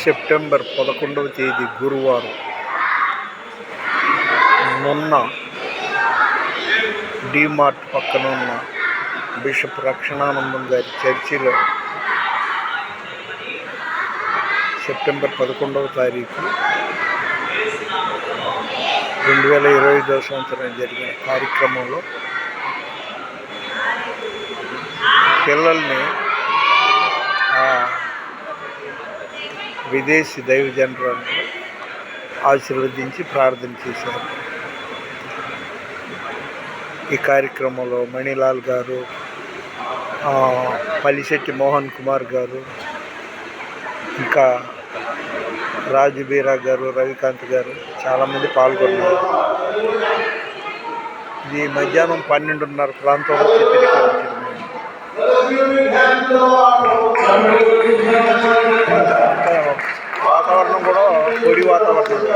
September 11వ తేదీ గురువారం మొన్న డీమార్ట్ పక్కన ఉన్న బిషప్ రక్షణానందం గారి చర్చిలో సెప్టెంబర్ 11వ తారీఖు 2025 సంవత్సరం జరిగిన కార్యక్రమంలో పిల్లల్ని విదేశీ దైవజనులను ఆశీర్వదించి ప్రార్థన చేశారు. ఈ కార్యక్రమంలో మణిలాల్ గారు, పల్లిశెట్టి మోహన్ కుమార్ గారు, ఇంకా రాజుబీరా గారు, రవికాంత్ గారు చాలామంది పాల్గొన్నారు. ఇది మధ్యాహ్నం 12:30 ప్రాంతంలో చిత్రీకరించింది. వాతావరణం కూడా పొడి వాతావరణం.